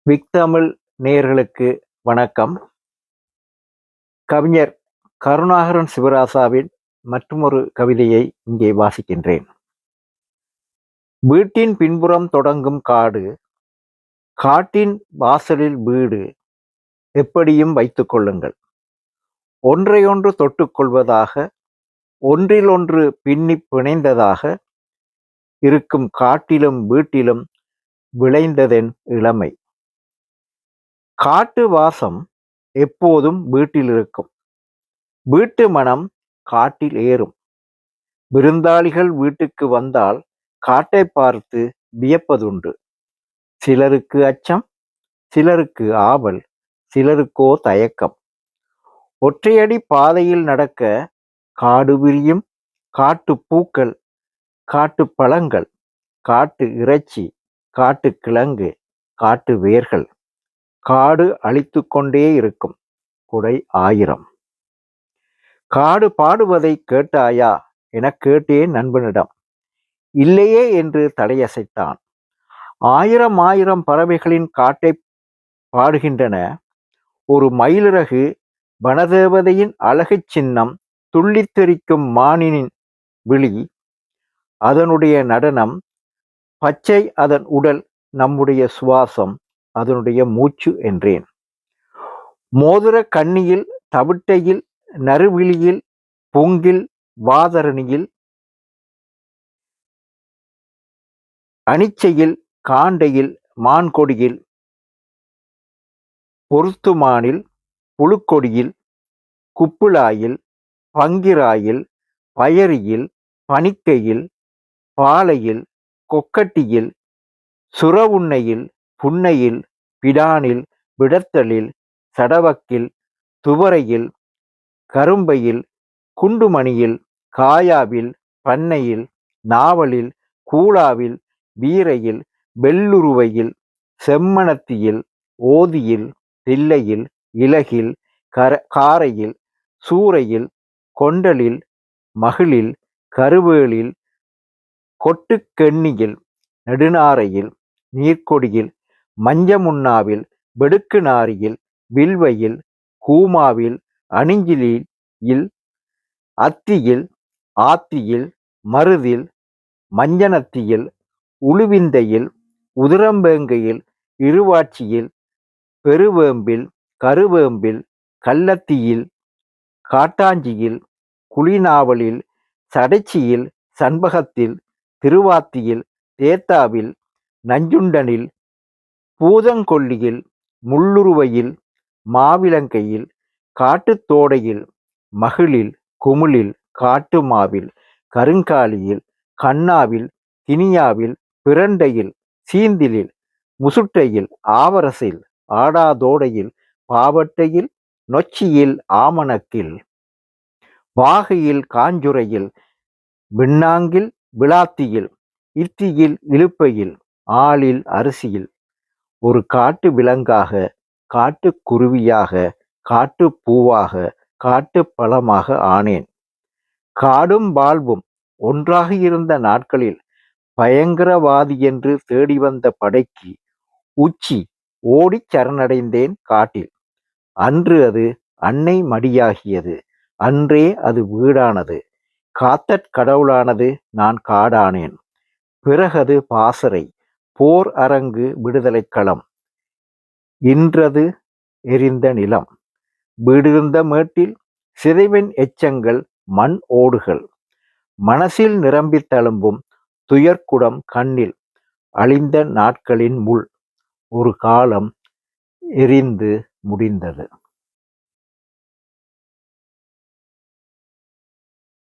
விக்தமிழ் நேயர்களுக்கு வணக்கம். கவிஞர் கருணாகரன் சிவராசாவின் மற்றுமொரு கவிதையை இங்கே வாசிக்கின்றேன். வீட்டின் பின்புறம் தொடங்கும் காடு, காட்டின் வாசலில் வீடு, எப்படியும் வைத்துக் கொள்ளுங்கள். ஒன்றையொன்று தொட்டுக்கொள்வதாக, ஒன்றிலொன்று பின்னிப் பிணைந்ததாக இருக்கும் காட்டிலும் வீட்டிலும் விளைந்ததென் இளமை. காட்டு வாசம் எப்போதும் வீட்டில் இருக்கும். வீட்டு மனம் காட்டில் ஏறும். விருந்தாளிகள் வீட்டுக்கு வந்தால் காட்டை பார்த்து வியப்பதுண்டு. சிலருக்கு அச்சம், சிலருக்கு ஆவல், சிலருக்கோ தயக்கம். ஒற்றையடி பாதையில் நடக்க காடு விரியும். காட்டு பூக்கள், காட்டு பழங்கள், காட்டு இறைச்சி, காட்டு கிழங்கு, காட்டு வேர்கள். காடு அழித்து கொண்டே இருக்கும். குடை 1000. காடு பாடுவதை கேட்டாயா எனக் கேட்டேன் நண்பனிடம். இல்லையே என்று தலையசைத்தான். 1000 பறவைகளின் காட்டை பாடுகின்றன. ஒரு மயிலிறகு வனதேவதையின் அழகு சின்னம். துள்ளித் தெரிக்கும் மானினின் விழி, அதனுடைய நடனம். பச்சை அதன் உடல், நம்முடைய சுவாசம், அதனுடைய மூச்சு என்றேன். மோதிர கண்ணியில், தவிட்டையில், நறுவிழியில், பொங்கில், வாதரணியில், அனிச்சையில், காண்டையில், மான்கொடியில், பொருத்துமானில், புழுக்கொடியில், குப்பிழாயில், பங்கிராயில், பயரியில், பனிக்கையில், பாலையில், கொக்கட்டியில், சுரவுண்ணையில், புன்னையில், பிடானில், விடத்தலில், சடவக்கில், துவரையில், கரும்பையில், குண்டுமணியில், காயாவில், பண்ணையில், நாவலில், கூழாவில், வீரையில், வெள்ளுருவையில், செம்மணத்தியில், ஓதியில், தில்லையில், இலகில், காரையில், சூரையில், கொண்டலில், மகிழில், கருவேலில், கொட்டுக்கெண்ணியில், நெடுநாரையில், நீர்க்கொடியில், மஞ்சமுன்னாவில், வெடுக்கு நாரியில், வில்வையில், கூமாவில், அணிஞ்சிலியில், அத்தியில், ஆத்தியில், மருதில், மஞ்சனத்தியில், உளுவிந்தையில், உதிரம்பேங்கையில், இருவாட்சியில், பெருவேம்பில், கருவேம்பில், கள்ளத்தியில், காட்டாஞ்சியில், குளிநாவலில், சடைச்சியில், சண்பகத்தில், திருவாத்தியில், தேத்தாவில், நஞ்சுண்டனில், பூதங்கொல்லியில், முள்ளுருவையில், மாவிலங்கையில், காட்டுத்தோடையில், மகிழில், குமிழில், காட்டுமாவில், கருங்காலியில், கண்ணாவில், கினியாவில், பிரண்டையில், சீந்திலில், முசுட்டையில், ஆவரசில், ஆடாதோடையில், பாவட்டையில், நொச்சியில், ஆமணக்கில், வாகையில், காஞ்சுரையில், விண்ணாங்கில், விளாத்தியில், இத்தியில், இலுப்பையில், ஆளில், அரிசியில், ஒரு காட்டு விலங்காக, காட்டு குருவியாக, காட்டு பூவாக, காட்டு பழமாக ஆனேன். காடும் வாழ்வும் ஒன்றாக இருந்த நாட்களில் பயங்கரவாதி என்று தேடி வந்த படைக்கு உச்சி ஓடிச் சரணடைந்தேன் காட்டில். அன்று அது அன்னை மடியாகியது. அன்றே அது வீடானது. காத்தற் கடவுளானது. நான் காடானேன். பிறகது பாசறை, போர் அரங்கு, விடுதலைக் களம். இன்றது எரிந்த நிலம். வீடிருந்த மேட்டில் சிதைவின் எச்சங்கள், மண் ஓடுகள். மனசில் நிரம்பித் தழும்பும் துயர்க்குடம் கண்ணில். அழிந்த நாட்களின் முள். ஒரு காலம் எரிந்து முடிந்தது.